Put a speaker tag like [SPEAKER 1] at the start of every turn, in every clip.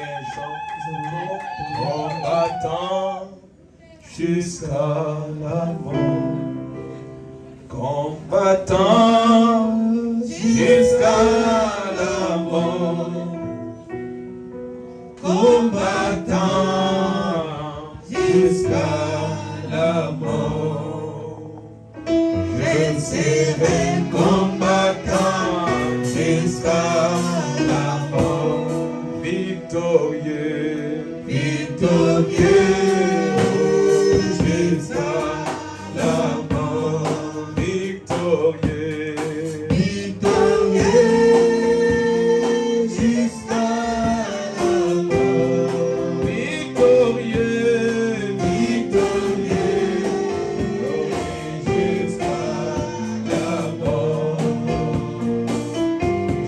[SPEAKER 1] un chant. Combattant jusqu'à la mort. Combattant jusqu'à la mort. Combattant jusqu'à la mort. Je serai combattant jusqu'à la mort. Victorieux, victorieux jusqu'à la mort. Victorieux, victorieux jusqu'à la mort. Victorieux, victorieux jusqu'à la mort.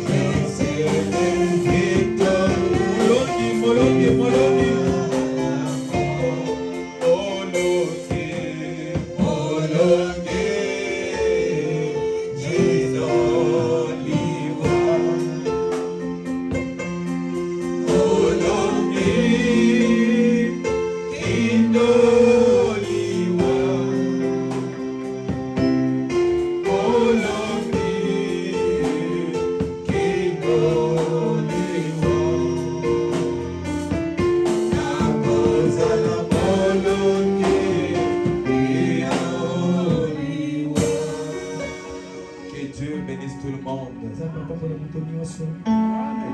[SPEAKER 1] Je serai victorieux. Molongi, molongi, molongi, jinoliwa. Molongi, kinoliwa. Molongi, kinoliwa. Que Dieu bénisse tout le monde. Que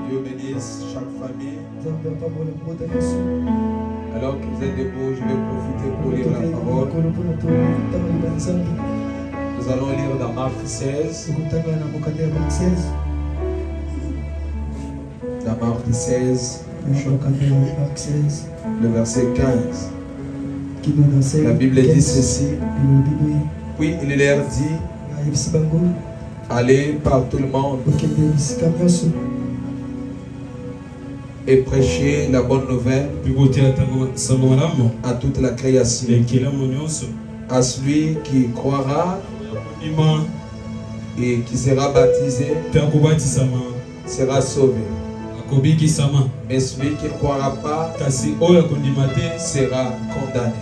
[SPEAKER 1] Dieu bénisse chaque famille. Alors que vous êtes debout, je vais profiter pour lire la parole. Nous allons lire dans Marc 16. Dans Marc 16, le verset 15. La Bible dit ceci. Puis il leur dit, allez par tout le monde et prêchez la bonne nouvelle à toute la création. À celui qui croira et qui sera baptisé sera sauvé. Mais celui qui ne croira pas sera condamné.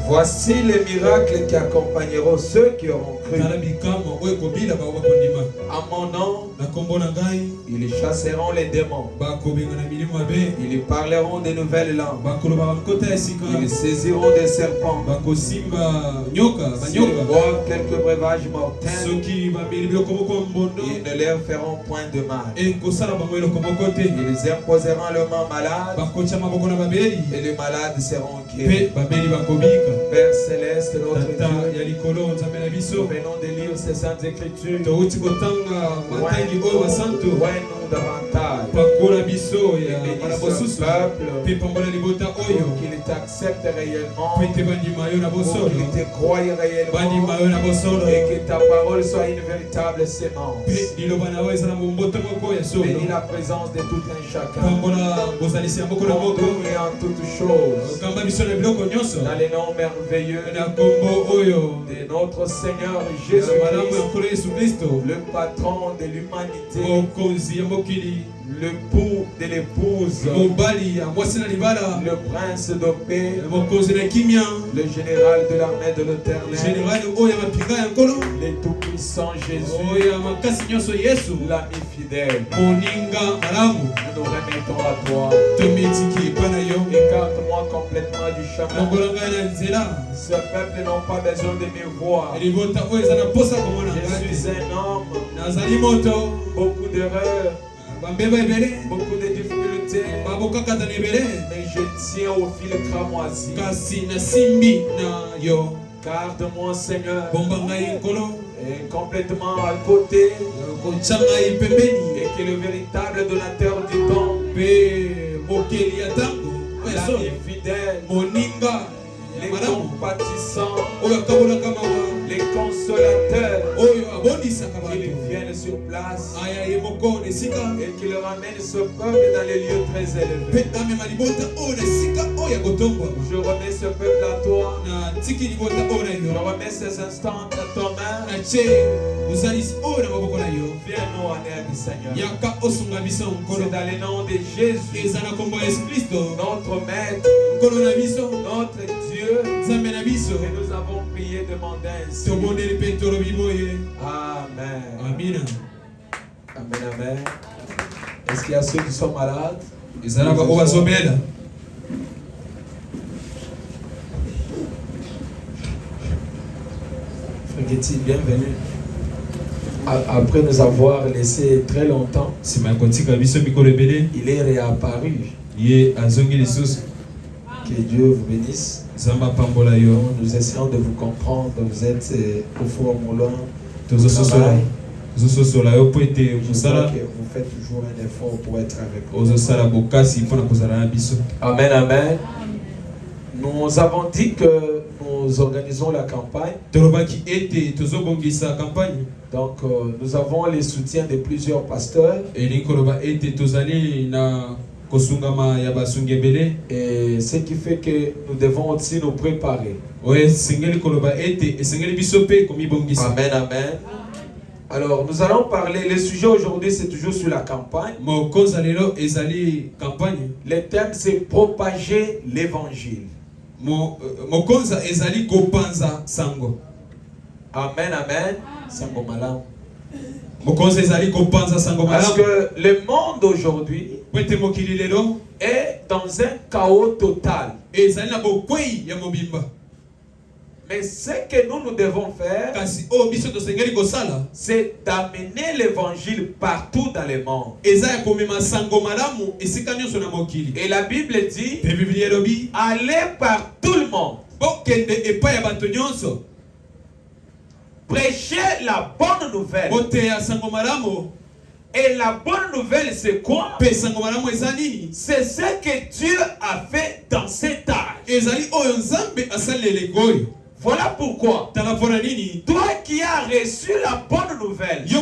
[SPEAKER 1] Voici les miracles qui accompagneront ceux qui auront cru. À mon nom, ils chasseront les démons. Ils parleront de nouvelles langues. Ils saisiront des serpents. S'ils boivent quelques breuvages mortels, ils ne leur feront point de mal. Ils imposeront leurs mains malades et les malades seront guéris. Père céleste, notre Dieu, nous venons de lire ces saintes écritures. Nous davantage. Bénis ce peuple qu'il t'accepte réellement, pour qu'il te croie réellement, et que ta parole soit une véritable sémence. Bénis la présence de tout un chacun, en tout et en toutes choses, dans les noms merveilleux de notre Seigneur Jésus-Christ, le patron de l'humanité, le pou de l'épouse, le prince de paix, le général de l'armée de l'Éternel, le tout-puissant Jésus, l'ami fidèle. Nous nous remettons à toi. Écarte-moi complètement du chemin. Ce peuple n'a pas besoin de me voir. Je suis un homme, beaucoup d'erreurs, beaucoup de difficultés, mais je tiens au fil cramoisi. Garde-moi, Seigneur, et complètement à côté, et que le véritable donateur du temps, l'ami fidèle, les compatissants, les consolateurs, qu'ils viennent sur place et qu'ils ramènent ce peuple dans les lieux très élevés. Je remets ce peuple à toi. Je remets ces instants à ton main. Viens-nous en aide, Seigneur. C'est dans le nom de Jésus, notre Maître, notre Dieu, que nous avons prié, demandé ainsi. Amen. Amen, amen. Est-ce qu'il y a ceux qui sont malades? Frère Getty, bienvenue. Après nous avoir laissé très longtemps, il est réapparu. Que Dieu vous bénisse. Nous essayons de vous comprendre. Vous êtes au four moulin. Je vois que vous faites toujours un effort pour être avec nous. Amen, amen. Nous avons dit que nous organisons la campagne. Donc nous avons les soutiens de plusieurs pasteurs. Et ce qui fait que nous devons aussi nous préparer. Amen, amen. Alors nous allons parler, le sujet aujourd'hui c'est toujours sur la campagne. Le thème c'est propager l'évangile. Amen, amen. Sango malam. Parce que le monde aujourd'hui est dans un chaos total. Mais ce que nous devons faire, c'est d'amener l'évangile partout dans le monde. Et la Bible dit, allez par tout le monde. Prêchez la bonne nouvelle. Et la bonne nouvelle, c'est quoi? C'est ce que Dieu a fait dans cet âge. Voilà pourquoi, toi qui as reçu la bonne nouvelle, tu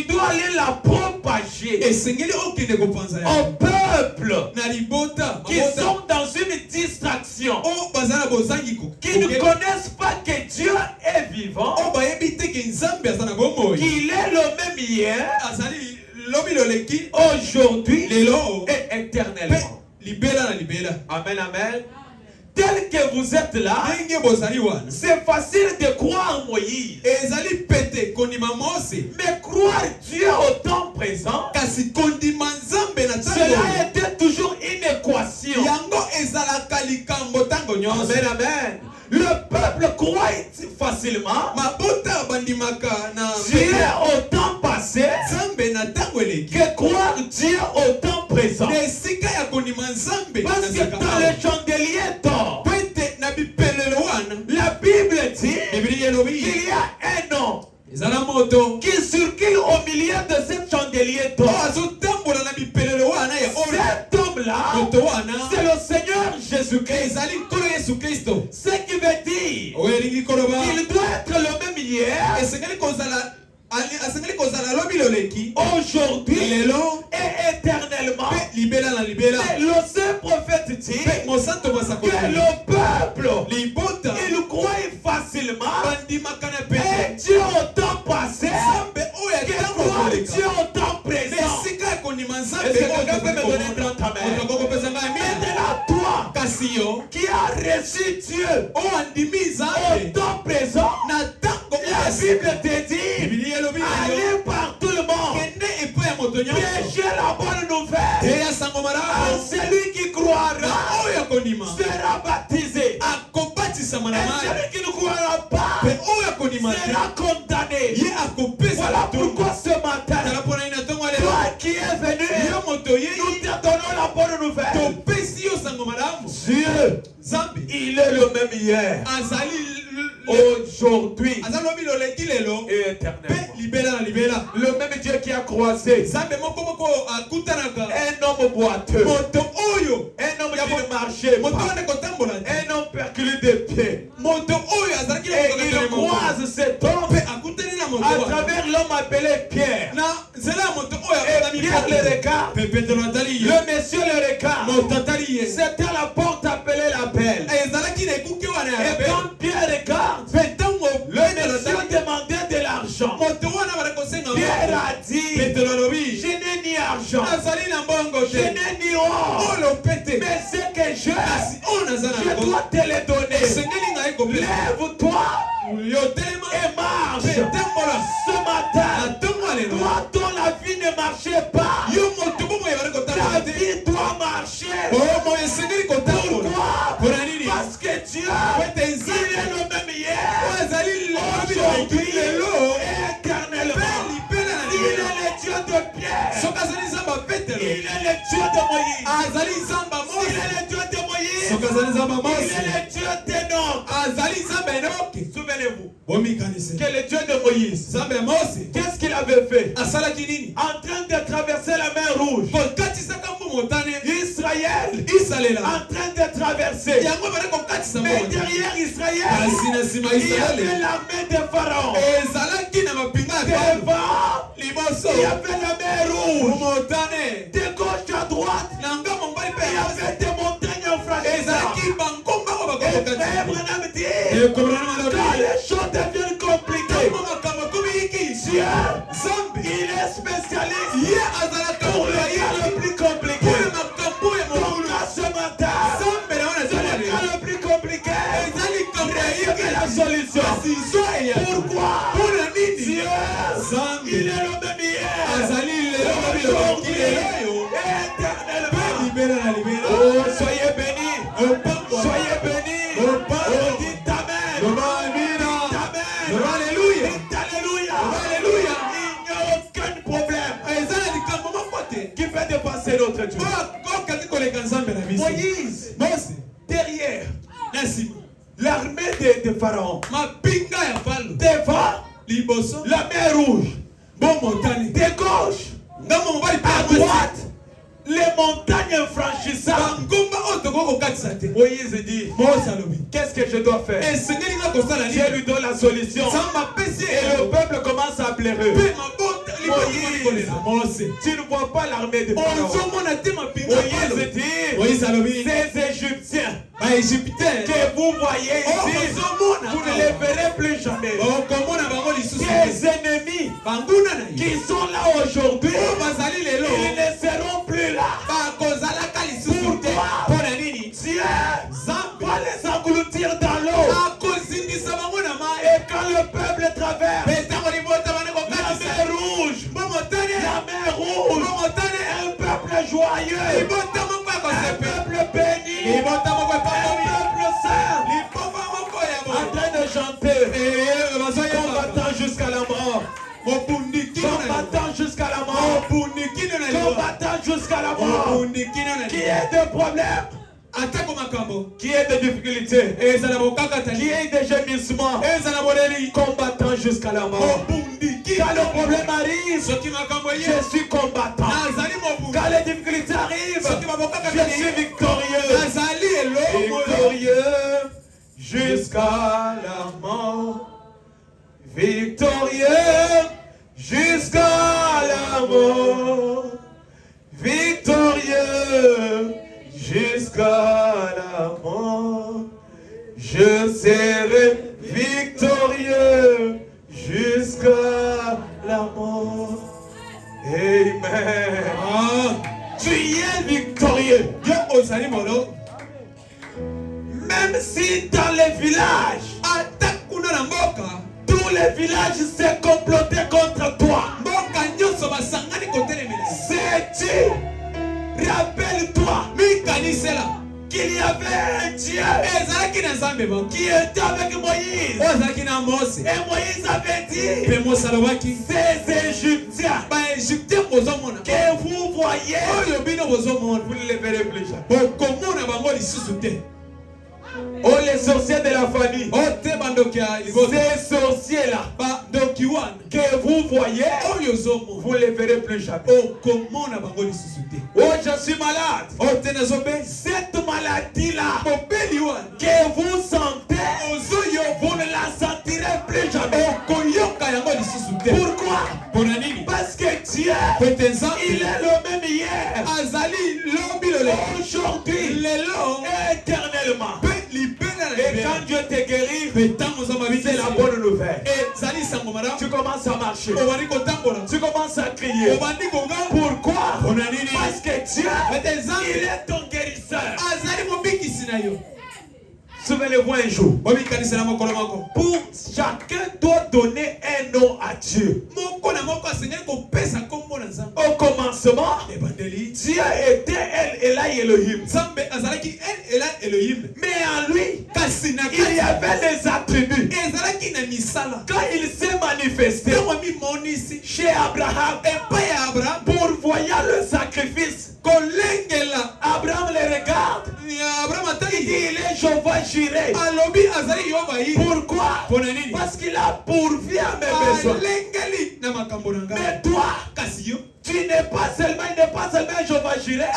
[SPEAKER 1] dois aller la propager au peuple qui sont dans une distraction, qui ne connaissent pas que Dieu est vivant, qu'il est le même hier, aujourd'hui et éternellement. Amen, amen. Tel que vous êtes là, c'est facile de croire Moïse. Mais croire Dieu au temps présent, cela était toujours une équation. Amen, amen. Le peuple croit facilement Dieu au temps passé que croire Dieu au temps présent. Parce que dans le chandelier d'or, la Bible dit qu'il y a un homme qui circule au milieu de ce chandelier d'or. Cet homme-là, c'est le Seigneur Jésus-Christ. Ce qui veut dire qu'il doit être le même hier, aujourd'hui et éternellement. Et le saint prophète dit que le peuple, il croit facilement et Dieu au temps passé, que croit Dieu au temps présent. Est-ce que quelqu'un peut me donner un grand amen? Maintenant toi qui as reçu Dieu au temps présent, la Bible te dit allez par tout le monde, prêchez la bonne nouvelle à celui qui croira sera baptisé, et celui qui ne croira pas sera condamné. Voilà pourquoi ce matin, toi qui es venu, nous te donnons la bonne nouvelle. Dieu, il est le même hier, aujourd'hui et éternellement. Le même Dieu qui a croisé un homme boiteux, un homme qui ne marchait pas, un homme perculé des pieds, et
[SPEAKER 2] appelé Pierre. Et Pierre le regarde. Le monsieur le regarde. C'était la porte appelée l'appel. Et quand Pierre regarde, le monsieur demandait de l'argent. Pierre a dit, je n'ai ni argent, je n'ai ni or, mais ce que j'ai, je dois te le donner. Lève-toi et marche. Ce matin, toi dont la vie ne marchait pas, ta vie doit marcher. Pourquoi? Parce que Dieu, il est le même hier, aujourd'hui et éternellement. Il est le Dieu de Pierre. Il est le Dieu de Moïse. Il est le Dieu de Moïse. Il est le Dieu d'Enoch. Souvenez-vous que le Dieu de Moïse, qu'est-ce qu'il avait fait? En train de traverser la mer Rouge. Israël en train de traverser. Mais derrière Israël, il y avait l'armée de Pharaon. Devant, il y avait la mer Rouge. De gauche à droite, il y avait des montagnes infranchissables. Et Frère Branham dit, quand les choses deviennent compliquées, Dieu, il est spécialiste pour les cas le plus compliqué. Donc à ce matin, c'est le cas le plus compliqué. Il est la solution. Pourquoi? Dieu, il est le même hier, aujourd'hui et éternellement. Oh, soyez bénis. Soyez bénis. Oh, dites Amen. Alléluia. Alléluia. Il n'y a aucun problème qui fait dépasser notre Dieu. Moïse, derrière l'armée de Pharaon, devant la mer Rouge, de gauche à droite, les montagnes infranchissables. Moïse dit, qu'est-ce que je dois faire? Dieu lui donne la solution. Et le peuple commence à pleurer. Moïse, tu ne vois pas l'armée de Pharaon. Moïse dit, ces Égyptiens que vous voyez ici, vous ne les verrez plus jamais. Ces ennemis qui sont là aujourd'hui, ils ne seront plus là. Pourquoi? Dieu va les engloutir dans l'eau. Et quand le peuple traverse la mer rouge, un peuple joyeux, un peuple béni, un peuple saint, en train de chanter, combattant jusqu'à la mort. Combattant jusqu'à la mort. Combattant jusqu'à la mort. Qui est de problème? Qui est de difficulté? Qui est de gémissement? Combattant jusqu'à la mort. Quand le problème arrive, je suis combattant. Quand les difficultés arrivent, je suis victorieux. Victorieux jusqu'à la mort. Victorieux jusqu'à la mort. Victorieux jusqu'à la mort. Je serai victorieux jusqu'à la mort. Amen. Tu es victorieux. Même si dans les villages, tous les villages s'est comploté contre toi. Sais-tu, rappelle-toi qu'il y avait un Dieu qui était avec Moïse. Et Moïse avait dit, ces Égyptiens que vous voyez, vous ne les verrez plus jamais. Oh, les sorciers de la famille, ces sorciers-là que vous voyez, vous ne les verrez plus jamais. Oh, je suis malade. Cette maladie-là que vous sentez, vous ne la sentirez plus jamais. Pourquoi? il est le même hier, aujourd'hui, et éternellement. Et quand Dieu te guérit, c'est la bonne nouvelle. Tu commences à marcher. Tu commences à crier. Pourquoi? Parce que Dieu, il est ton guérisseur. Souvenez-vous un jour. Pour chacun doit donner un nom à Dieu. Au commencement, Dieu était El Elohim. Mais en lui, il y avait des attributs. Quand il s'est manifesté chez Abraham, pour voyant le sacrifice, Abraham le regarde. Il dit, il est Jéhovah Jireh. Pourquoi? Parce qu'il a pourvu à mes besoins. Mais toi, il n'est pas seulement Jéhovah Jireh.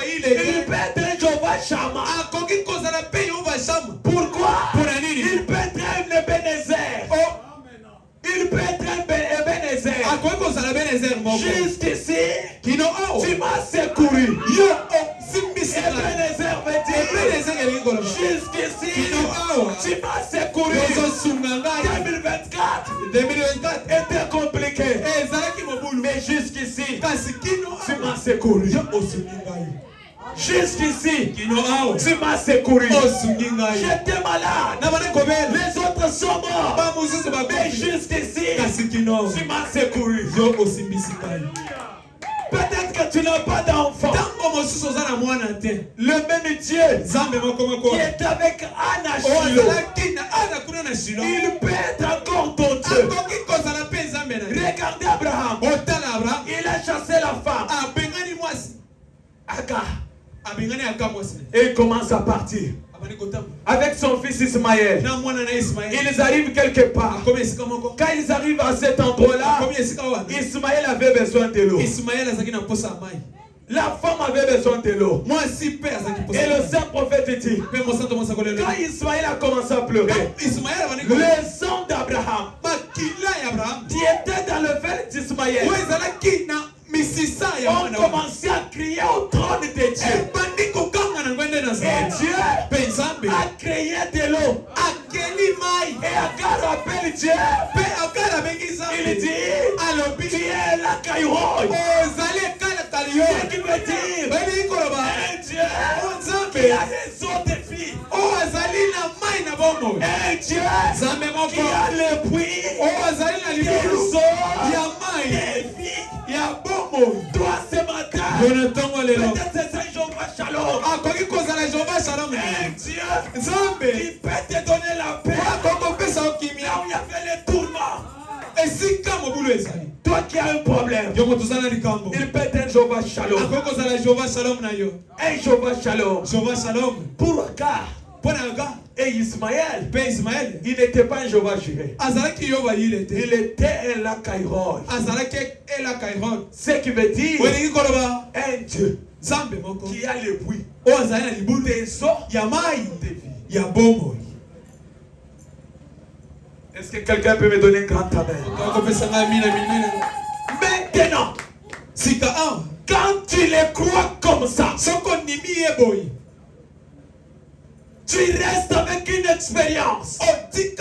[SPEAKER 2] Il peut être Jéhovah Shammah. Pourquoi? Il peut être un Ebenezer. Il peut être un Ebenezer. Jusqu'ici, tu m'as secouru. Ebenezer veut dire jusqu'ici, tu m'as secouru. 2024 était compliqué. Mais jusqu'ici, tu m'as secouru. Jusqu'ici, tu m'as secouru. J'étais malade. Les autres sont morts. Mais jusqu'ici, tu m'as secouru. Peut-être que tu n'as pas d'enfant. Le même Dieu qui est avec Anna Shilo, il peut être encore ton Dieu. Regardez Abraham. Il a chassé la femme Agar. Et il commence à partir avec son fils Ismaël. Ils arrivent quelque part. Quand ils arrivent à cet endroit-là, Ismaël avait besoin de l'eau. La femme avait besoin de l'eau. Et le saint prophète dit, quand Ismaël a commencé à pleurer, le sang d'Abraham qui était dans le verre d'Ismaël, on commençait à crier au trône de Dieu. Et Dieu a créé de l'eau. Et Agar appelle Dieu. Il dit, tu es la Kaïroï. Ce qui veut dire un Dieu qui a des eaux de vie. Un Dieu qui a le puits des eaux de vie. Toi ce matin, peut-être c'est un Jéhovah Shalom. Un Dieu qui peut te donner la paix. Là où il y avait les tourments. Toi qui as un problème, il peut être un Jéhovah Shalom. Un Jéhovah Shalom. Pour Agar et Ismaël, il n'était pas un Jéhovah Jireh. Il était un Lakaïroï. Ce qui veut dire un Dieu qui a le bruit des eaux de vie. Est-ce que quelqu'un peut me donner un grand amen? Maintenant, quand tu les crois comme ça, tu restes avec une expérience. Tu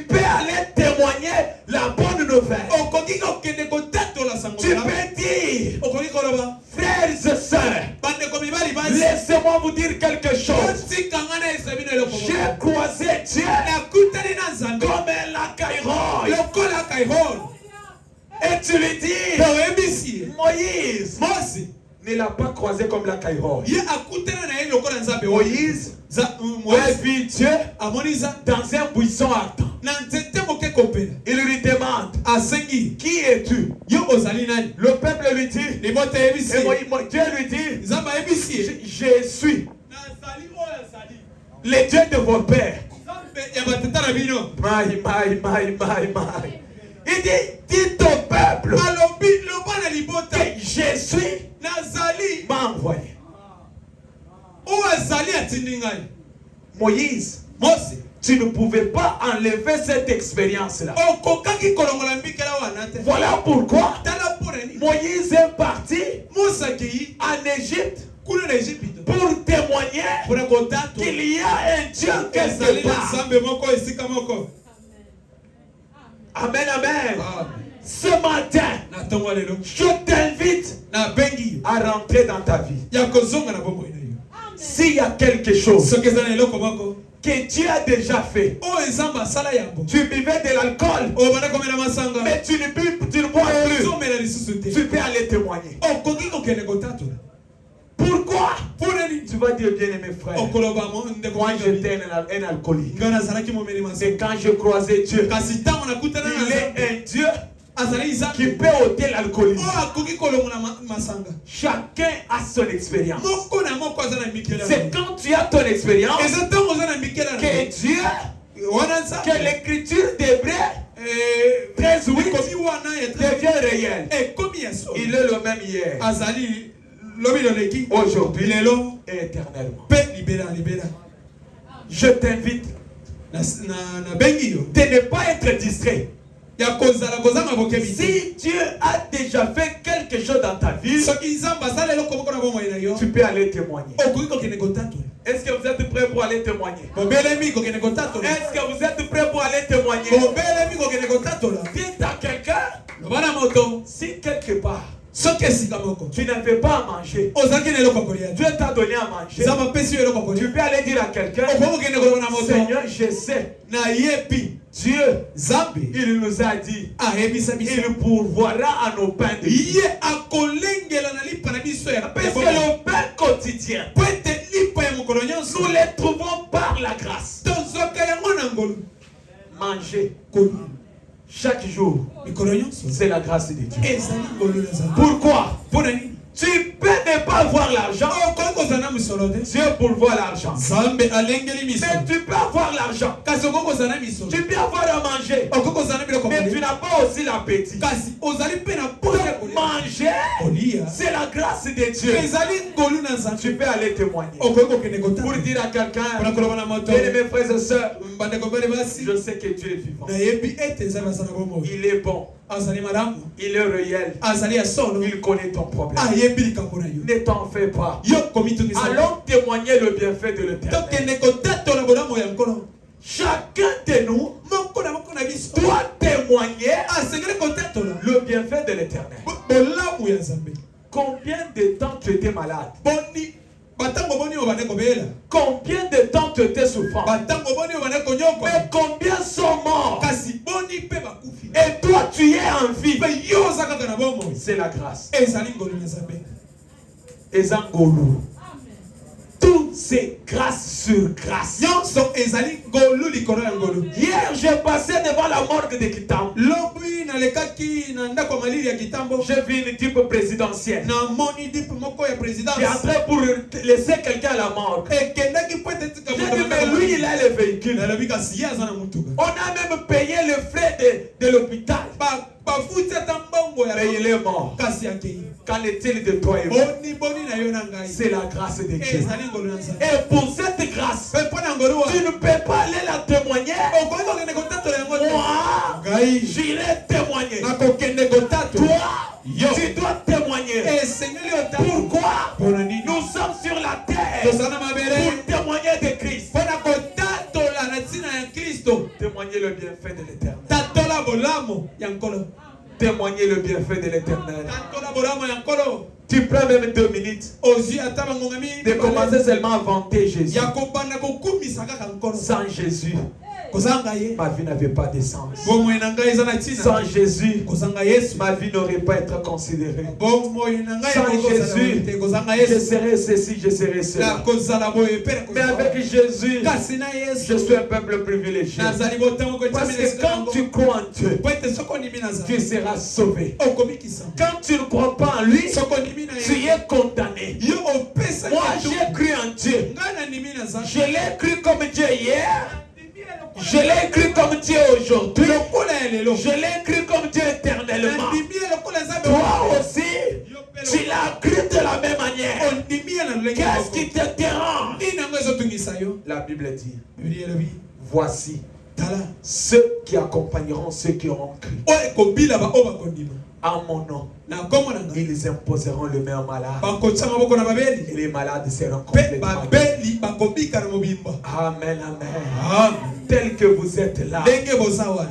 [SPEAKER 2] peux aller témoigner la bonne nouvelle. Tu peux dire, frères et sœurs, laissez-moi vous dire quelque chose. J'ai croisé Dieu comme un Lakaïroï. Et tu lui dis, Moïse ne l'a pas croisé comme la Kaïroï. Moïse a vu Dieu dans un buisson ardent. Il lui demande, qui es-tu? Le peuple lui dit, et Dieu lui dit, je suis le Dieu de vos pères. Il dit, dis au peuple que je suis m'a envoyé. Moïse, tu ne pouvais pas enlever cette expérience-là. Voilà pourquoi Moïse est parti en Égypte pour témoigner qu'il y a un Dieu quelque part. Amen, amen. Ce matin, je t'invite à rentrer dans ta vie. S'il y a quelque chose que Dieu a déjà fait, tu buvais de l'alcool, mais tu ne bois plus, tu peux aller témoigner. Pourquoi? Tu vas dire, bien aimé frère, moi j'étais un alcoolique, mais quand je croisais Dieu, il est un Dieu qui peut ôter l'alcoolisme. Chacun a son expérience. C'est quand tu as ton expérience que Dieu, que l'écriture d'Hébreux 13:8 devient réelle. Il est le même hier, aujourd'hui et éternellement. Je t'invite de ne pas être distrait. Si Dieu a déjà fait quelque chose dans ta vie, tu peux aller témoigner. Est-ce que vous êtes prêts pour aller témoigner? Est-ce que vous êtes prêts pour aller témoigner? Dites à quelqu'un, si quelque part tu n'avais pas à manger, Dieu t'a donné à manger, tu peux aller dire à quelqu'un, Seigneur, je sais, Dieu, il nous a dit, il pourvoira à nos pains de vie. Parce que le pain quotidien, nous les trouvons par la grâce. Manger chaque jour, c'est la grâce de Dieu. Pourquoi? Tu peux ne pas avoir l'argent. Dieu pourvoit l'argent. Mais tu peux avoir l'argent. Tu peux avoir à manger. Mais tu n'as pas aussi l'appétit. Manger, c'est la grâce de Dieu. Tu peux aller témoigner. Pour dire à quelqu'un, mes frères et sœurs, je sais que Dieu est vivant. Il est bon. Il est réel. Il connaît ton problème. Ne t'en fais pas. Allons témoigner le bienfait de l'Éternel. Chacun de nous doit témoigner le bienfait de l'Éternel. Combien de temps tu étais malade? Combien de temps tu étais souffrant? Mais combien sont morts? Et toi tu es en vie. C'est la grâce. Tout c'est grâce sur grâce. Hier j'ai passé devant la morgue de Kitambo. J'ai vu une type présidentielle. J'ai entré pour laisser quelqu'un à la morgue. J'ai dit mais lui il a le véhicule. On a même payé le frais de l'hôpital. Mais il est mort. Qu'en est-il de toi et moi? C'est la grâce de Dieu. Et pour cette grâce, tu ne peux pas aller la témoigner. Moi, j'irai témoigner. Toi, tu dois témoigner. Pourquoi? Nous sommes sur la terre pour témoigner de Christ. Témoigner le bienfait de l'Éternel. Témoigner le bienfait de l'Éternel. Tu prends même 2 minutes de commencer seulement à vanter Jésus. Sans Jésus, ma vie n'avait pas de sens. Sans Jésus, ma vie n'aurait pas été considérée. Sans Jésus, je serais ceci, je serais cela. Mais avec Jésus, je suis un peuple privilégié. Parce que quand tu crois en Dieu, tu seras sauvé. Quand tu ne crois pas en lui, tu es condamné. Moi, j'ai cru en Dieu. Je l'ai cru comme Dieu hier. Je l'ai cru comme Dieu aujourd'hui. Je l'ai cru comme Dieu éternellement. Toi aussi, tu l'as cru de la même manière. Qu'est-ce qui te dérange? La Bible dit, voici ceux qui accompagneront ceux qui auront cru. En mon nom, ils imposeront le meilleur malade. Et les malades seront complètement guéris. Amen, amen. Tel que vous êtes là,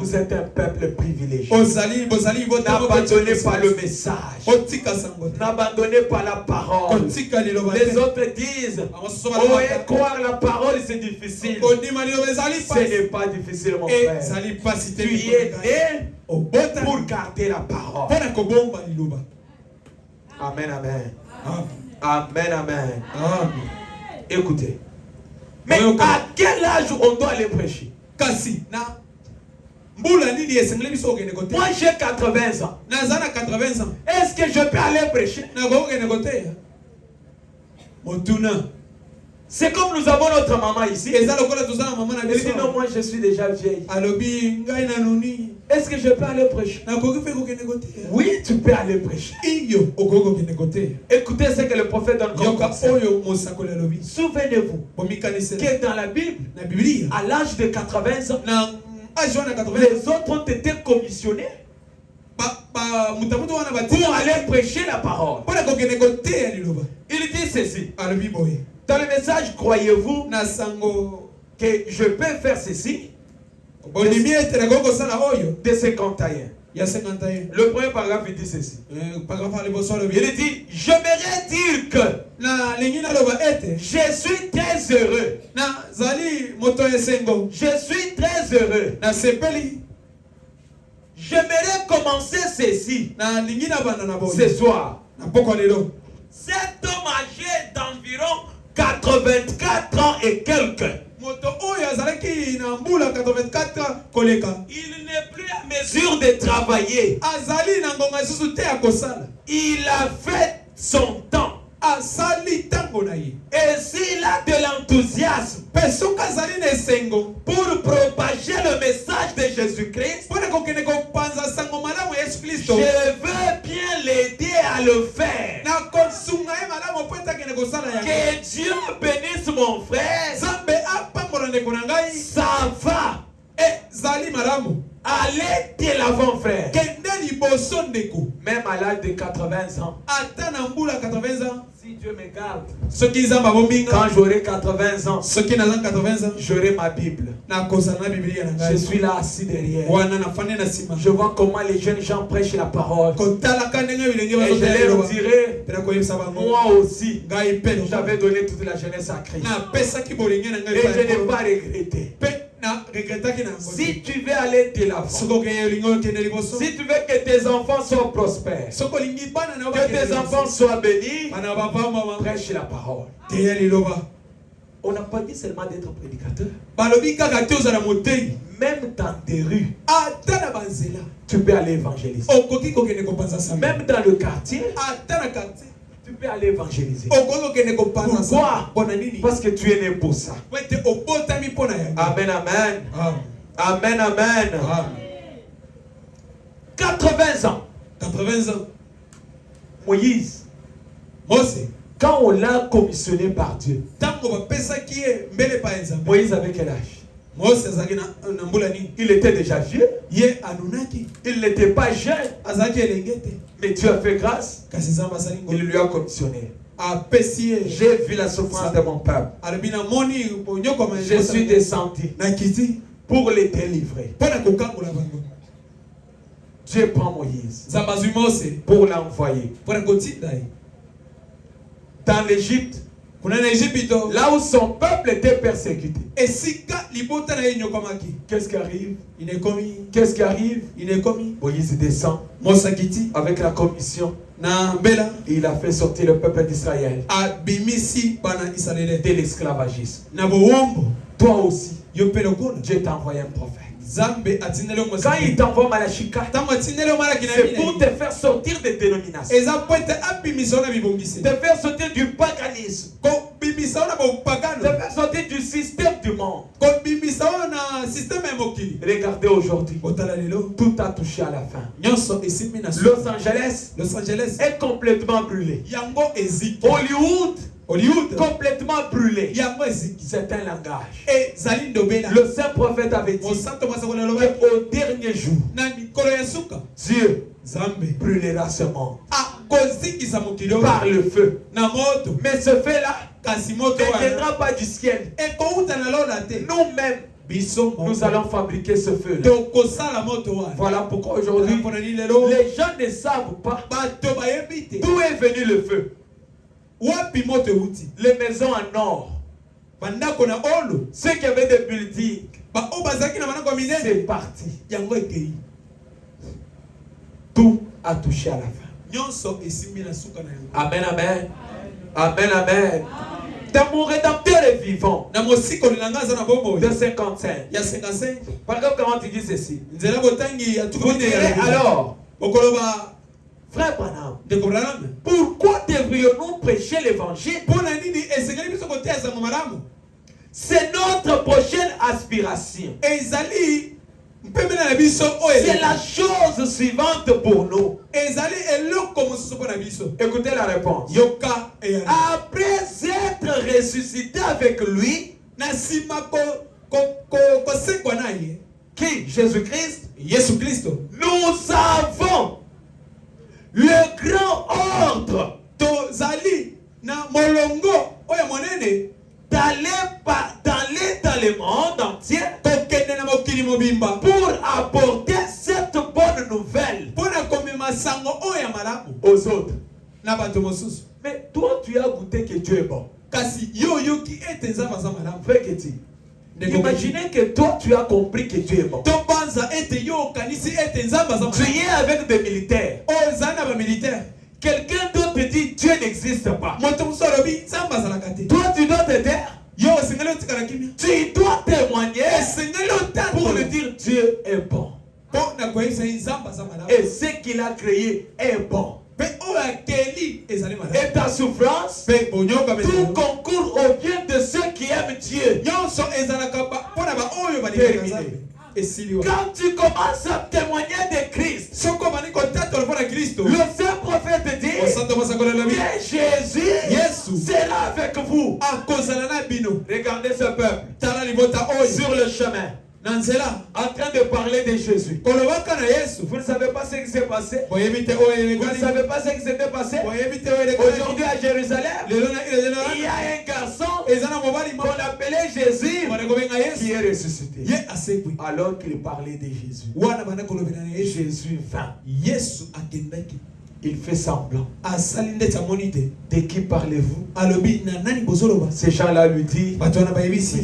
[SPEAKER 2] vous êtes un peuple privilégié. N'abandonnez pas le message. N'abandonnez pas la parole. Les autres disent, croire la parole c'est difficile. Ce n'est pas difficile, mon frère. Tu es né pour garder la parole. Amen, amen. Amen, amen. Écoutez. Mais à quel âge on doit aller prêcher? Moi j'ai 80 ans. Est-ce que je peux aller prêcher? C'est comme nous avons notre maman ici. Elle dit non, moi je suis déjà vieille. Est-ce que je peux aller prêcher? Oui, tu peux aller prêcher. Écoutez ce que le prophète donne comme conseil. Souvenez-vous que dans la Bible, à l'âge de 80 ans, les autres ont été commissionnés pour aller prêcher la parole. Il dit ceci. Dans le message, croyez-vous que je peux faire ceci? De 51. Le premier paragraphe il dit ceci. Il dit, j'aimerais dire que je suis très heureux. Je suis très heureux. J'aimerais commencer ceci ce soir. Cet homme âgé d'environ 84 ans et quelques. Il n'est plus à mesure de travailler. Il a fait son temps. Et s'il a de l'enthousiasme pour propager le message de Jésus-Christ, je veux bien l'aider à le faire. Que Dieu bénisse mon frère. Ça va. Allez de l'avant, frère. Même à l'âge de 80 ans. Si Dieu me garde, quand j'aurai 80 ans, j'aurai ma Bible. Je suis là assis derrière. Je vois comment les jeunes gens prêchent la parole. Et je leur dirai, moi aussi, j'avais donné toute la jeunesse à Christ. Et je n'ai pas regretté. Si tu veux aller de l'avant, si tu veux que tes enfants soient prospères, que tes enfants soient bénis, prêche la parole. On n'a pas dit seulement d'être prédicateur. Même dans des rues, tu peux aller évangéliser. Même dans le quartier, tu peux aller évangéliser. Pourquoi? Parce que tu es né pour ça. Amen, amen. Amen, amen. 80 ans. Moïse. Quand on l'a commissionné par Dieu, Moïse avait quel âge? Il était déjà vieux. Il n'était pas jeune. Mais Dieu a fait grâce. Il lui a commissionné. J'ai vu la souffrance de mon peuple. Je suis descendu pour les délivrer. Dieu prend Moïse pour l'envoyer dans l'Égypte, là où son peuple était persécuté. Qu'est-ce qui arrive? Qu'est-ce qui arrive? Moïse descend avec la commission. Et il a fait sortir le peuple d'Israël de l'esclavagisme. Toi aussi, Dieu t'a envoyé un prophète. Quand il t'envoie Malachi 4, c'est pour te faire sortir des dénominations, te faire sortir du paganisme, te faire sortir du système du monde. Regardez aujourd'hui, tout a touché à la fin. Los Angeles est complètement brûlé. Hollywood complètement brûlé. C'est un langage. Le saint prophète avait dit qu'au dernier jour, Dieu brûlera ce monde par le feu. Mais ce feu-là ne viendra pas du ciel. Nous-mêmes, nous allons fabriquer ce feu. Voilà pourquoi aujourd'hui, les gens ne savent pas d'où est venu le feu. Les maisons en or, ceux qui avaient des buildings, c'est parti. Tout a touché à la fin. Amen, amen. Amen, amen. Mon rédempteur est vivant. De 55. Par exemple, comment tu dis ceci? Vous direz alors, frère Branham, pourquoi devrions-nous prêcher l'évangile? C'est notre prochaine aspiration. C'est la chose suivante pour nous. Écoutez la réponse. Après être ressuscité avec lui, qui? Jésus-Christ. Nous avons le grand ordre d'aller dans le monde entier pour apporter cette bonne nouvelle aux autres. Mais toi, tu as goûté que Dieu est bon. Imaginez que toi, tu as compris que Dieu est bon. Tu es avec des militaires. Quelqu'un d'autre te dit Dieu n'existe pas. Toi, tu dois te taire. Tu dois témoigner pour lui dire Dieu est bon. Et ce qu'il a créé est bon. Et ta souffrance, tout concourt au bien de ceux qui aiment Dieu. Terminé. Quand tu commences à témoigner de Christ, le saint prophète dit que Jésus sera avec vous. Regardez ce peuple sur le chemin, en train de parler de Jésus. Vous ne savez pas ce qui s'est passé? Vous ne savez pas ce qui s'était passé? Aujourd'hui à Jérusalem, il y a un garçon qu'on appelait Jésus qui est ressuscité. Alors qu'il parlait de Jésus, Jésus vint. Il fait semblant. De qui parlez-vous? Ces gens-là lui disent, mais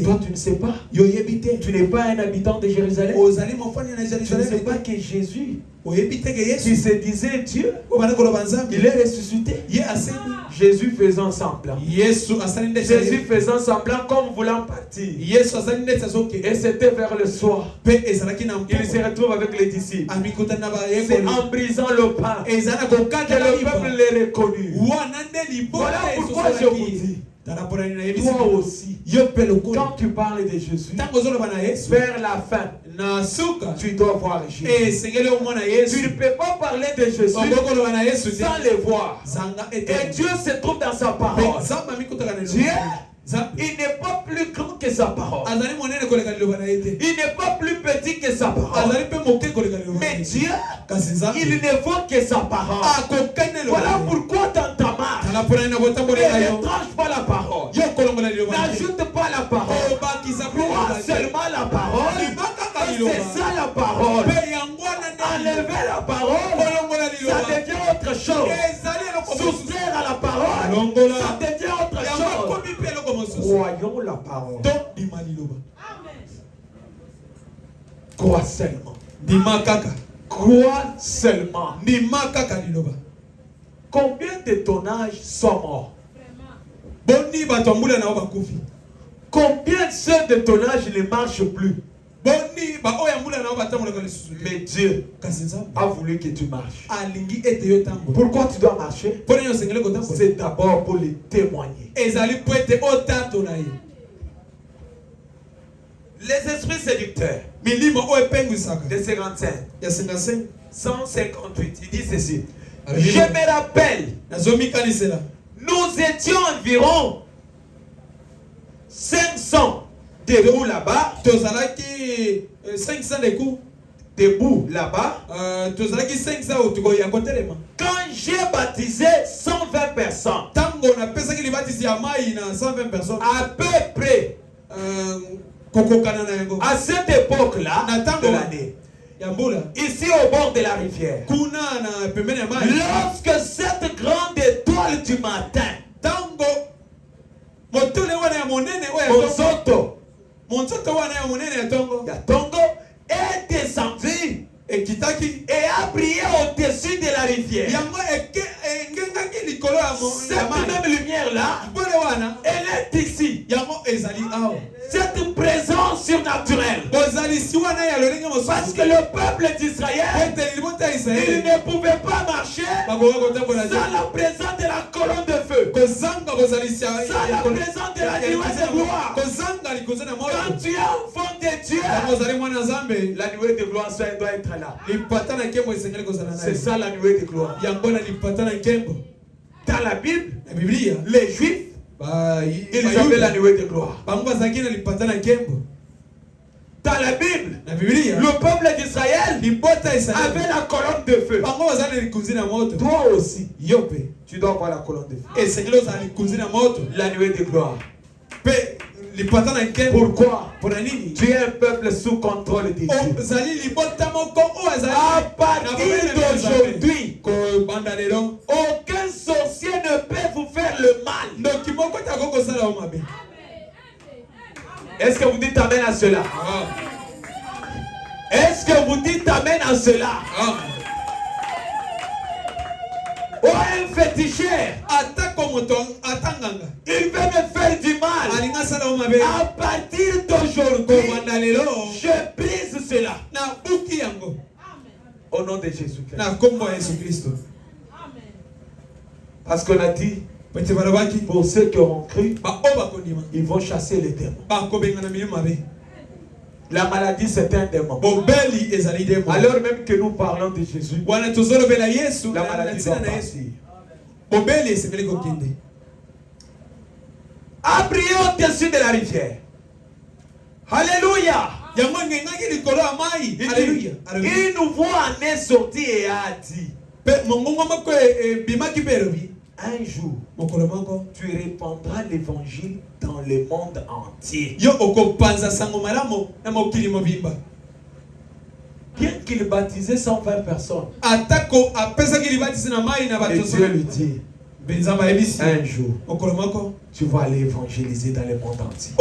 [SPEAKER 2] toi tu ne sais pas. Tu n'es pas un habitant de Jérusalem. Tu ne sais pas que Jésus, qui se disait Dieu, il est ressuscité. Jésus faisant semblant. Jésus faisant semblant comme voulant partir. Et c'était vers le soir. Il se retrouve avec les disciples. C'est en brisant le pain que le peuple l'ait reconnu. Voilà pourquoi je vous dis, toi aussi, quand tu parles de Jésus, vers la fin, tu dois voir Jésus. Tu ne peux pas parler de Jésus sans le voir. Et Dieu se trouve dans sa parole. Dieu, il n'est pas plus grand que sa parole. Il n'est pas plus petit que sa parole. Mais Dieu, il ne voit que sa parole. Voilà pourquoi dans ta marche, ne tranche pas la parole. N'ajoute pas la parole. Crois seulement la parole. C'est ça la parole. Enlever la parole, ça devient autre chose. Soustraire à la parole, ça devient autre chose. Croyons la parole. Crois seulement. Crois seulement. Combien de tonnages sont morts? Combien de ceux de tonnage ne marchent plus? Mais Dieu a voulu que tu marches. Pourquoi tu dois marcher? C'est d'abord pour les témoigner. Les esprits séducteurs de 55, 158, il dit ceci. Je me rappelle, nous nous étions environ 500 debout là-bas.
[SPEAKER 1] 500 de coups.
[SPEAKER 2] Debout là-bas. Quand j'ai baptisé 120 personnes, à peu près, à cette époque-là de l'année, ici au bord de la rivière, lorsque cette grande étoile du matin, Tongo est descendu et a brillé au-dessus de la rivière. Cette même lumière-là, elle est ici. Cette présence surnaturelle. Parce que le peuple d'Israël, il ne pouvait pas marcher sans la présence de la colonne de feu. Sans la présence de la nuée de gloire. Quand tu es enfant de Dieu, la nuée de gloire doit être là. C'est ça la nuée de gloire. Dans la Bible, les Juifs, ils avaient la nuée de gloire. Dans la Bible, le peuple d'Israël avait la colonne de feu. Toi aussi, tu dois avoir la colonne de feu. La nuée de gloire. Pourquoi? Tu es un peuple sous contrôle de Dieu. À partir d'aujourd'hui, aucun sorcier ne peut vous faire le mal. Est-ce que vous dites amen à cela? Est-ce que vous dites amen à cela? Oh, un féticheur, il veut me faire du mal. À partir d'aujourd'hui, je brise cela. Au nom de Jésus-Christ. Parce qu'on a dit, pour ceux qui auront cru, ils vont chasser les démons. La maladie, c'est un démon. Alors même que nous parlons de Jésus, la maladie doit partir. A brillé au-dessus de la rivière. Alléluia. Il nous voit en est sorti et a dit, un jour, tu répandras l'évangile dans le monde entier. Bien qu'il baptisait 120 personnes, et Dieu lui dit, un jour, tu vas aller évangéliser dans le monde entier.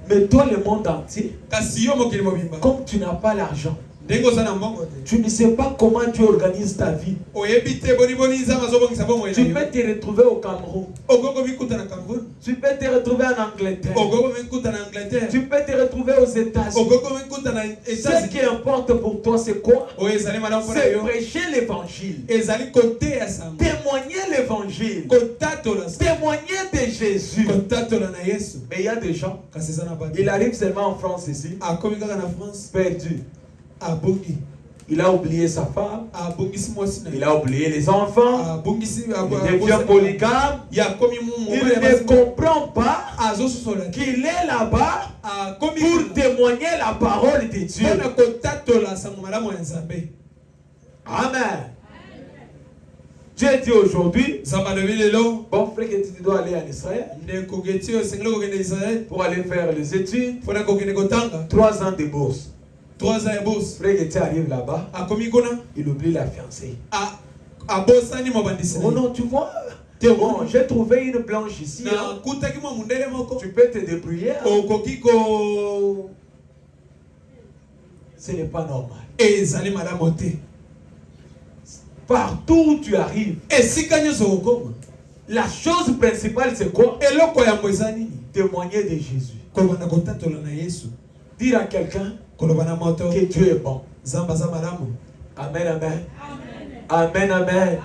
[SPEAKER 2] Mais toi, le monde entier, comme tu n'as pas l'argent, tu ne sais pas comment tu organises ta vie. Tu peux te retrouver au Cameroun. Tu peux te retrouver en Angleterre. Tu peux te retrouver aux États-Unis. Ce qui importe pour toi, c'est quoi? C'est prêcher l'évangile. Témoigner l'évangile. Témoigner de Jésus. Mais il y a des gens, il arrive seulement en France ici, perdu. Il a oublié sa femme. Il a oublié les enfants. Il devient polygame. Il ne comprend pas qu'il est là-bas pour témoigner la parole de Dieu. Amen. Dieu dit aujourd'hui, bon frère, que tu dois aller en Israël pour aller faire les études. 3 ans de bourse.
[SPEAKER 1] 3 ans et bourse.
[SPEAKER 2] Frère Getty arrive là-bas. Il oublie la fiancée. Oh non, tu vois. Bon, j'ai trouvé une blanche ici. Hein. Tu peux te débrouiller. Hein. Ce n'est pas normal. Partout où tu arrives, la chose principale c'est quoi? Témoigner de Jésus. Dire à quelqu'un que Dieu est bon. Amen, amen. Amen, amen.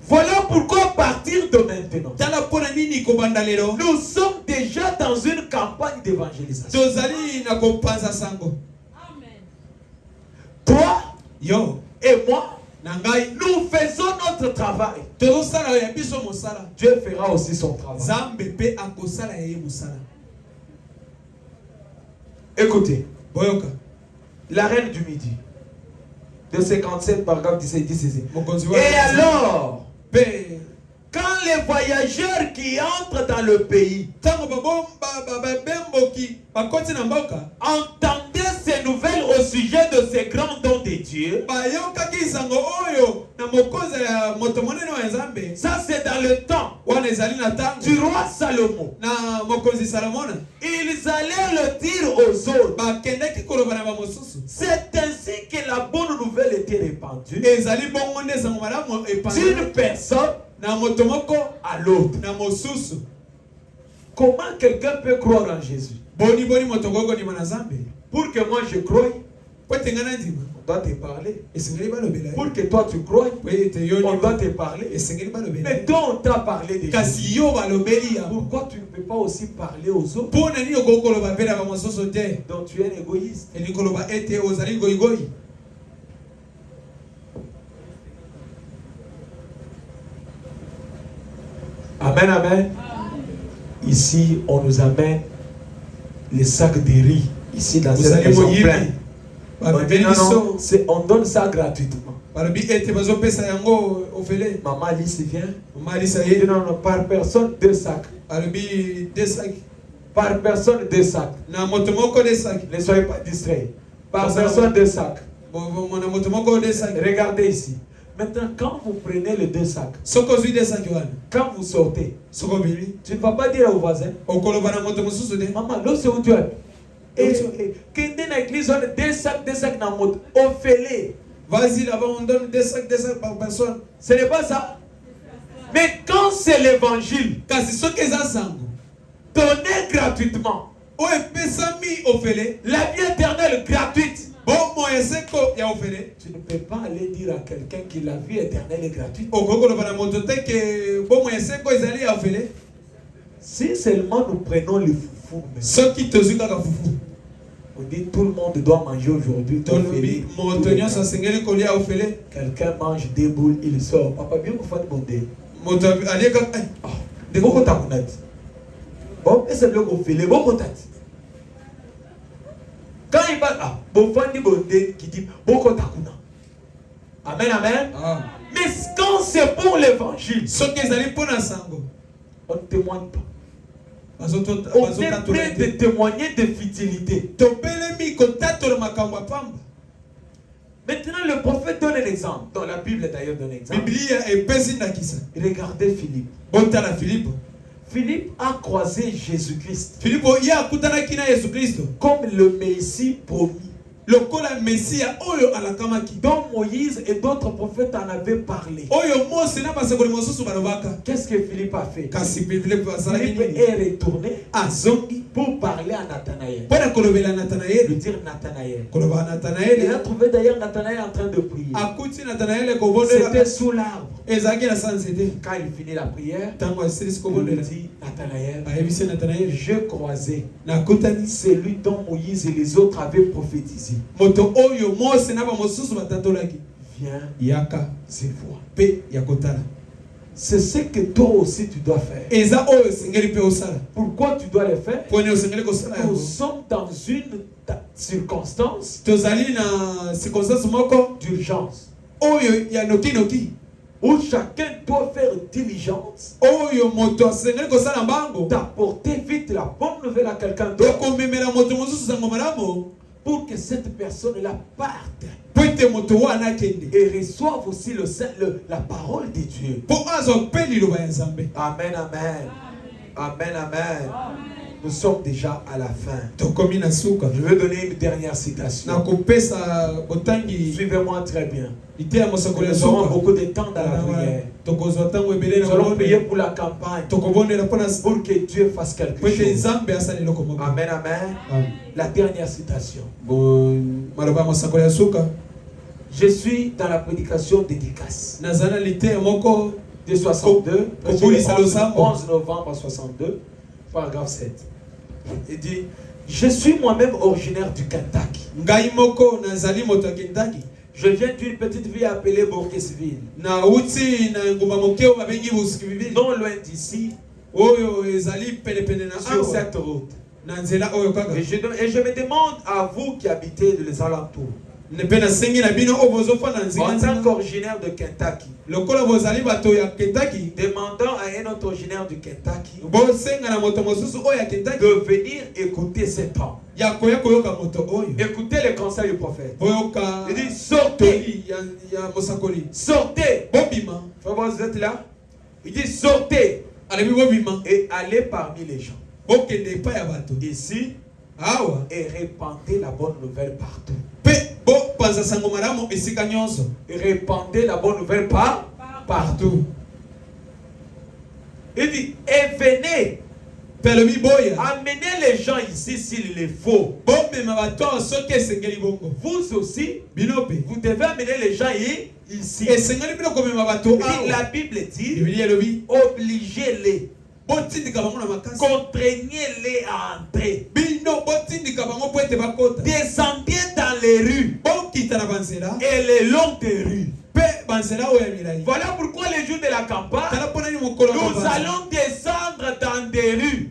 [SPEAKER 2] Voilà pourquoi à partir de maintenant, nous sommes déjà dans une campagne d'évangélisation. Toi et moi, nous faisons notre travail. Dieu fera aussi son travail. Écoutez, la reine du Midi, de 57, paragraphe 17, 16. Et alors, quand les voyageurs qui entrent dans le pays entendaient ces nouvelles au sujet de ces grands dons de Dieu, ça c'est dans le temps du roi Salomon. Ils allaient le dire aux autres. C'est ainsi que la bonne nouvelle était répandue d'une personne à l'autre. Comment quelqu'un peut croire en Jésus? Pour que moi je croie, on doit te parler. Pour que toi tu crois, on doit te parler. Mais toi on t'a parlé de Jésus. Pourquoi tu ne peux pas aussi parler aux autres? Donc tu es un égoïste. Amen, amen. Ici, on nous amène les sacs de riz. Ici, dans cette maison pleine. On donne ça gratuitement. Maman Alice vient. Non, par personne, 2 sacs. Par personne, 2 sacs. Ne soyez pas distraits. Par personne, 2 sacs. Regardez ici. Maintenant, quand vous prenez les 2 sacs, quand vous sortez, tu ne vas pas dire au voisin, maman, là c'est où tu es. Et quand dans l'église, on a 2 sacs dans la moto. On fait les. Vas-y là-bas, on donne 2 sacs par personne. Ce n'est pas ça. Mais quand c'est l'évangile, donné gratuitement, la vie éternelle gratuite. Tu ne peux pas aller dire à quelqu'un que la vie éternelle est gratuite. Si seulement nous prenons le foufou, on dit tout le monde doit manger aujourd'hui. Quelqu'un mange 2 boules, il sort. Papa, bien vous faites bondir. Quand il parle, qui dit amen, amen. Mais quand c'est pour l'évangile, on ne témoigne pas. On est prêt de témoigner de fidélité. Maintenant, le prophète donne un exemple. Dans la Bible, d'ailleurs, donne un exemple. Regardez Philippe. Philippe a croisé Jésus-Christ comme le Messie promis. Dont Moïse et d'autres prophètes en avaient parlé. Qu'est-ce que Philippe a fait? Philippe est retourné pour parler à Nathanaël. Lui dire Nathanaël. Il a trouvé d'ailleurs Nathanaël en train de prier. C'était sous l'arbre. Quand il finit la prière, il lui dit Nathanaël, je croisais celui dont Moïse et les autres avaient prophétisé. Viens, c'est toi. C'est ce que toi aussi tu dois faire. Pourquoi tu dois le faire? Nous sommes dans une circonstance d'urgence où chacun doit faire diligence d'apporter vite la bonne nouvelle à quelqu'un d'autre pour que cette personne-là parte et reçoive aussi la parole de Dieu. Amen, amen. Amen, amen. Nous sommes déjà à la fin. Je vais donner une dernière citation. Suivez-moi très bien. Nous aurons beaucoup de temps dans la prière. Nous allons prier pour la campagne, pour que Dieu fasse quelque chose. Amen, amen. La dernière citation. Je suis dans la prédication dédicace de 62, 11 novembre 62, paragraphe 7. Il dit, je suis moi-même originaire du Kentucky. Je viens d'une petite ville appelée Borkesville.
[SPEAKER 1] Non
[SPEAKER 2] loin d'ici.
[SPEAKER 1] Sur
[SPEAKER 2] cette route. Et je me demande à vous qui habitez les alentours. En tant qu'originaire de Kentucky, demandant à un autre originaire du Kentucky de venir écouter cet homme. Écoutez les conseils du prophète. Il dit sortez. Sortez. Vous êtes là? Il dit sortez. Et allez parmi les gens. Ici. Et répandez la bonne nouvelle partout. Et répandez la bonne nouvelle partout. Il dit, et venez. Amenez les gens ici s'il le faut. Vous aussi, vous devez amener les gens ici. La Bible dit, obligez-les. Contraignez-les à entrer. Descendez dans les rues et les longs des rues. Voilà pourquoi les jours de la campagne, nous allons descendre dans des rues.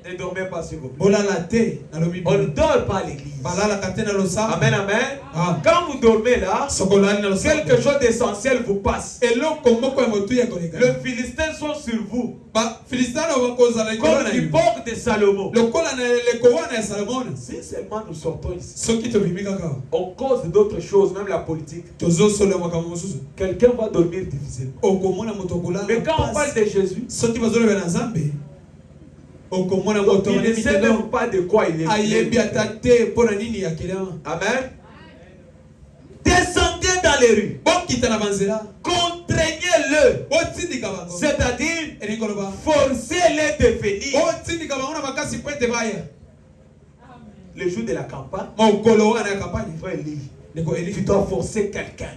[SPEAKER 2] Ne dormez pas sur vous. On ne dort pas à l'église. Amen, amen. Quand vous dormez là, quelque chose d'essentiel vous passe. Le Philistin sont sur vous. Comme l'époque de Salomon. Si seulement nous sortons ici, on cause d'autres choses, même la politique. Quelqu'un va dormir difficilement. Mais quand on parle de Jésus, il ne sait même pas de quoi il est. Amen. Descendez dans les rues. Contraignez-le. C'est-à-dire, forcez-les de venir. Le jour de la campagne, tu dois forcer quelqu'un.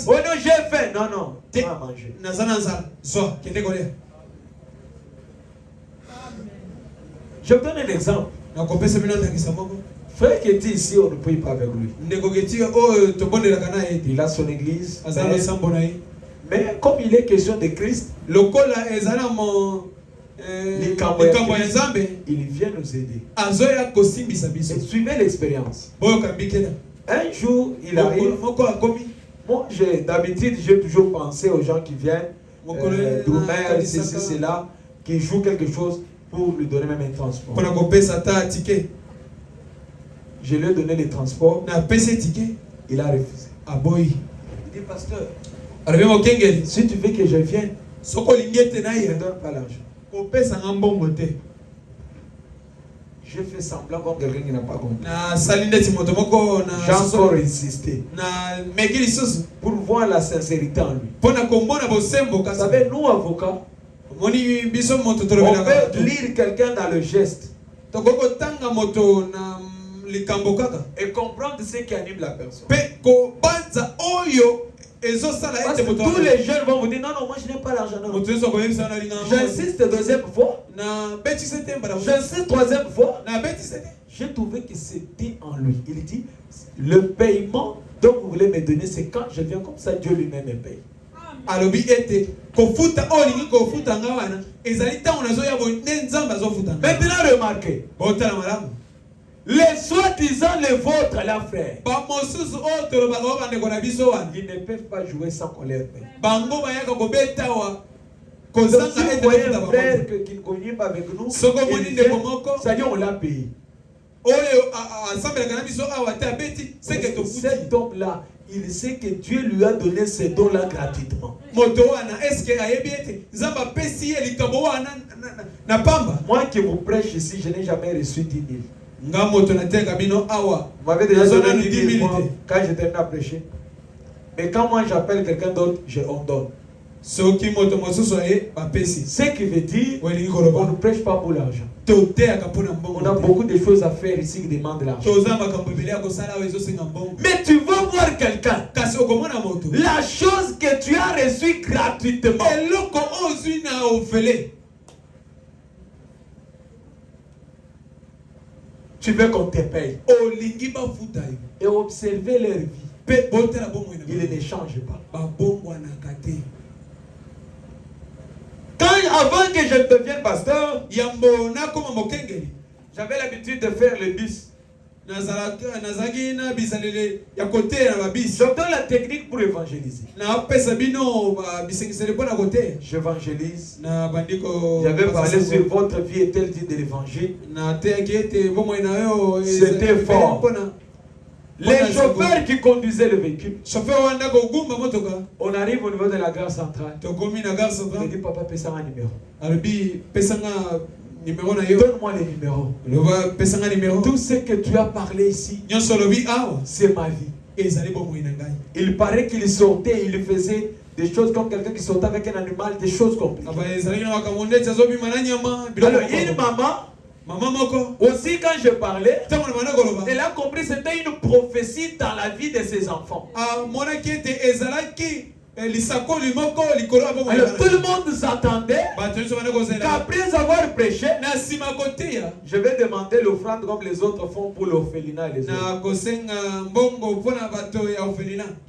[SPEAKER 2] Oh non, j'ai faim. Non, non. Tu vas manger. Je vous donne un exemple. Frère qui était ici, on ne prie pas avec lui. Il a son église. Mais comme il est question de Christ, il vient nous aider. Et suivez l'expérience. Un jour, il arrive. Moi, d'habitude, j'ai toujours pensé aux gens qui viennent, Doumer, ceci, cela, qui jouent quelque chose pour lui donner même un transport. Je lui ai donné les transports. Il a refusé. Il dit, pasteur, si tu veux que je vienne, ne me donne pas l'argent. J'ai fait semblant comme quelqu'un qui n'a pas compris. J'ai encore insisté pour voir la sincérité en lui. Vous savez, nous avocats, on peut lire quelqu'un dans le geste et comprendre ce qui anime la personne. Parce que tous les jeunes vont vous dire non, non, moi je n'ai pas l'argent. J'insiste deuxième fois. J'insiste troisième fois. J'ai trouvé que c'était en lui. Il dit, le paiement dont vous voulez me donner, c'est quand je viens comme ça, Dieu lui-même me paye. Maintenant remarquez, les soi-disant les vôtres là, frère, ils ne peuvent pas jouer sans qu'on leur paye. Donc, si vous voyez un frère qui ne communique pas avec nous, ça dit on l'a payé. Cet homme-là, il sait que Dieu lui a donné ces dons-là gratuitement. Moi qui vous prêche ici, je n'ai jamais reçu 10 000. Vous m'avez déjà donné 10 000 quand je termine à prêcher. Mais quand moi j'appelle quelqu'un d'autre, on donne. Ce qui veut dire qu'on ne prêche pas pour l'argent. On a beaucoup de choses à faire ici qui demandent de l'argent. Mais tu vas voir quelqu'un. La chose que tu as reçue gratuitement. tu veux qu'on te paye. Et observer leur vie. Ils ne changent pas. Avant que je devienne pasteur, j'avais l'habitude de faire le bis. Je donne la technique pour évangéliser. J'évangélise. J'avais parlé sur votre vie est-elle digne de l'évangile. C'était fort. Les chauffeurs qui conduisaient le véhicule. On arrive au niveau de la gare centrale. Je dis papa, paie ça un numéro. Donne-moi les numéros. Tout ce que tu as parlé ici, c'est ma vie. Il paraît qu'il sortait, il faisait des choses comme quelqu'un qui sortait avec un animal, des choses compliquées. Alors, une maman, aussi quand je parlais, elle a compris que c'était une prophétie dans la vie de ses enfants. Alors tout le monde s'attendait qu'après avoir prêché, je vais demander l'offrande comme les autres font pour l'orphelinat et les autres.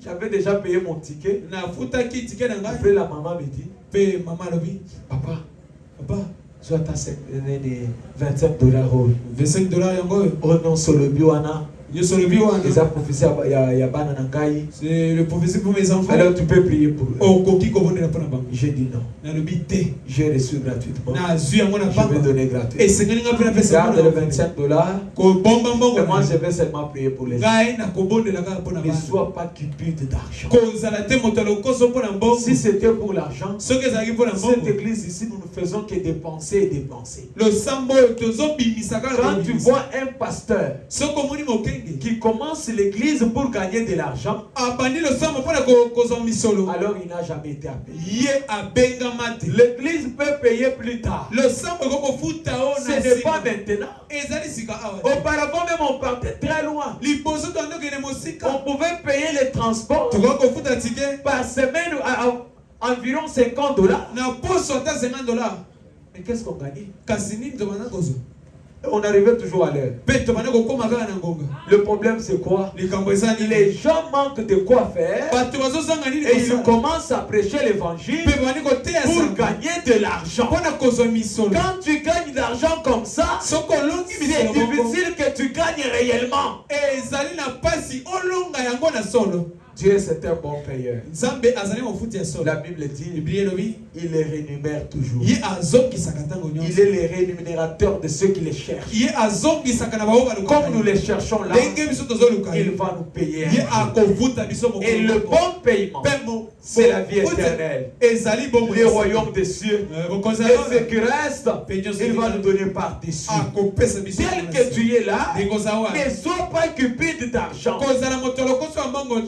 [SPEAKER 2] J'avais déjà payé mon ticket. Après la maman me dit, papa, soit à $25. Oh non, sur le bioana. C'est
[SPEAKER 1] le prophétie pour mes enfants.
[SPEAKER 2] Alors tu peux prier pour eux.
[SPEAKER 1] J'ai
[SPEAKER 2] dit non. J'ai reçu gratuitement. Je vais donner gratuitement. Garde les $25. Et moi je vais seulement prier pour les gens. Ne sois pas cupide d'argent. Si c'était pour l'argent, cette église ici, nous ne faisons que dépenser et dépenser. Quand tu vois un pasteur qui commence l'église pour gagner de l'argent, alors il n'a jamais été appelé. L'église peut payer plus tard. Ce n'est pas maintenant. Auparavant même on partait très loin. On pouvait payer les transports par semaine à environ $50. Mais qu'est-ce qu'on gagnait? On arrivait toujours à l'heure. Le problème c'est quoi? Les gens manquent de quoi faire et ils commencent à prêcher l'évangile pour gagner de l'argent. Quand tu gagnes de l'argent comme ça, c'est difficile que tu gagnes réellement. Dieu c'est un bon payeur. La Bible dit il les rémunère toujours. Il est le rémunérateur de ceux qui les cherchent. Comme nous les cherchons là, il va nous payer. Et le bon paiement, c'est la vie éternelle, le royaume des cieux. Et ce qui reste, il va nous donner par-dessus. Tel que tu es là, ne sois pas cupide d'argent.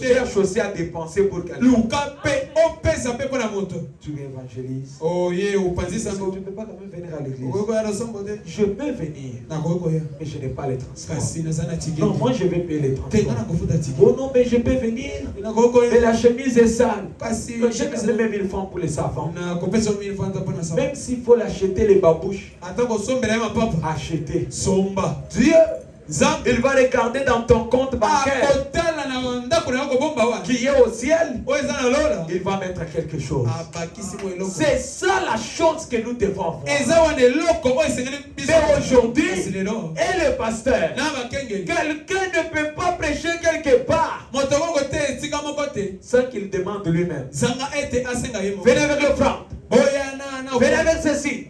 [SPEAKER 2] Cherche aussi à dépenser pour quelqu'un. Tu évangélises. Tu ne peux pas quand même venir à l'église. Je peux venir, mais je n'ai pas les transports. Non, moi je vais payer les transports. Oh non, mais je peux venir, mais la chemise est sale. J'ai même 1000 francs pour les savants. Même s'il faut l'acheter, les babouches, acheter. Dieu, il va regarder dans ton compte bancaire qui est au ciel. Il va mettre quelque chose. C'est ça la chose que nous devons avoir. Mais aujourd'hui, et le pasteur, quelqu'un ne peut pas prêcher quelque part sans qu'il demande lui-même. Venez avec l'offrande. Venez avec ceci.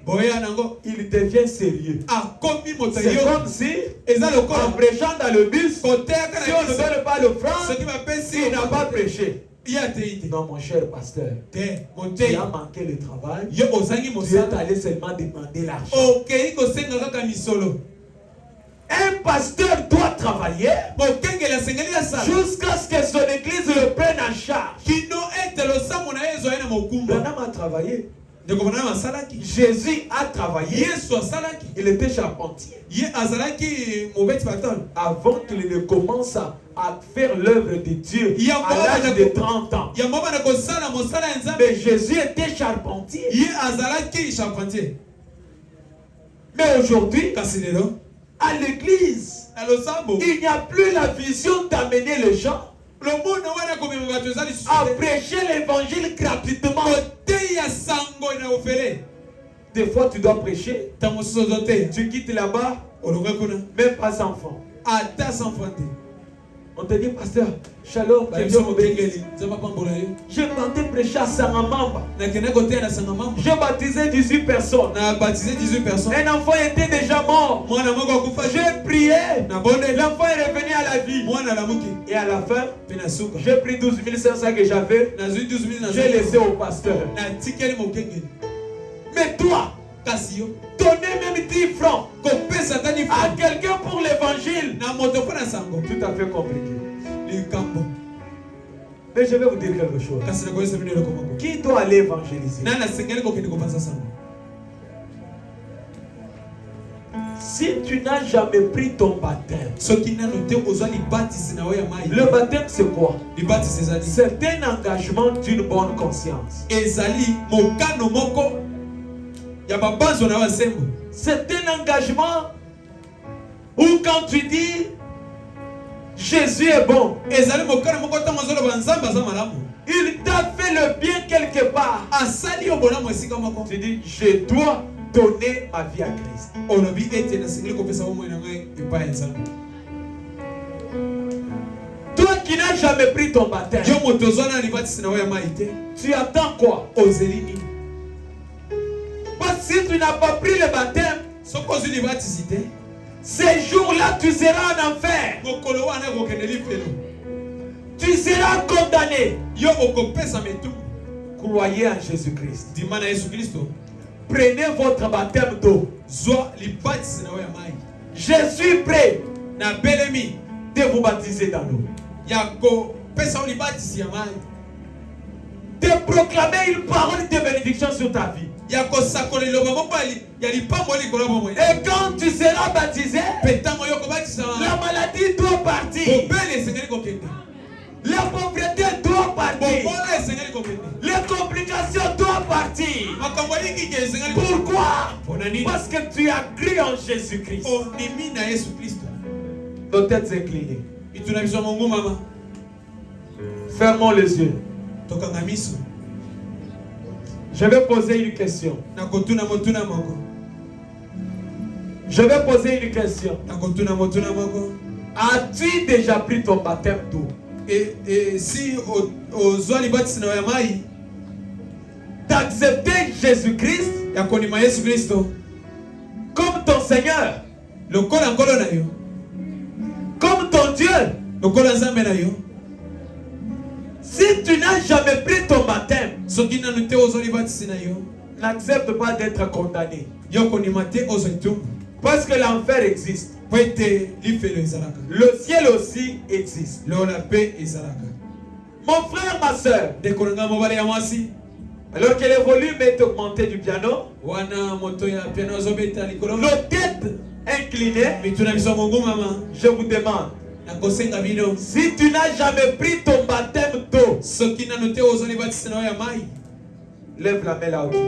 [SPEAKER 2] Il devient sérieux. C'est comme si, en prêchant dans le bus, si on ne donne pas l'offrande, il n'a pas prêché. Non, mon cher pasteur, tu as manqué le travail. Tu es allé seulement demander l'argent. Un pasteur doit travailler jusqu'à ce que son église le prenne en charge. Branham a travaillé. Jésus a travaillé. Il était charpentier. Avant qu'il ne commence à faire l'œuvre de Dieu à l'âge de 30 ans. Mais Jésus était charpentier. Mais aujourd'hui, à l'église, il n'y a plus la vision d'amener les gens à prêcher l'évangile gratuitement. Des fois, tu dois prêcher, tu quittes là-bas, même pas sans fond. On te dit, pasteur, shalom, j'ai tenté de prêcher à Sangamamba. J'ai baptisé 18 personnes. Un enfant était déjà mort. J'ai prié. L'enfant est revenu à la vie. Et à la fin, j'ai pris 12 500 que j'avais. J'ai laissé au pasteur. Mais toi, donner même 10 francs à quelqu'un pour l'évangile, tout à fait compliqué. Mais je vais vous dire quelque chose. Qui doit aller évangéliser? Si tu n'as jamais pris ton baptême, le baptême c'est quoi? C'est un engagement d'une bonne conscience. C'est un engagement où quand tu dis Jésus est bon, il t'a fait le bien quelque part. Tu dis je dois donner ma vie à Christ. Toi qui n'as jamais pris ton baptême, tu attends quoi? Parce que si tu n'as pas pris le baptême, ces jours-là tu seras en enfer. Tu seras condamné. Croyez en Jésus-Christ. Prenez votre baptême d'eau. Je suis prêt de vous baptiser dans l'eau. De proclamer une parole de bénédiction sur ta vie. Et quand tu seras baptisé, la maladie doit partir. La pauvreté doit partir. Les complications doivent partir. Pourquoi? Parce que tu as cru en Jésus-Christ. Nos têtes inclinées. Fermons les yeux. Je vais poser une question. Je vais poser une question. As-tu déjà pris ton baptême d'eau?
[SPEAKER 1] Et si
[SPEAKER 2] d'accepter Jésus-Christ comme ton Seigneur, comme ton Dieu. Si tu n'as jamais pris ton baptême, n'accepte pas d'être condamné. Parce que l'enfer existe. Le ciel aussi existe. Mon frère, ma soeur, alors que le volume est augmenté du piano, nos têtes inclinées, je vous demande, si tu n'as jamais pris ton baptême d'eau, lève la main là où tu es.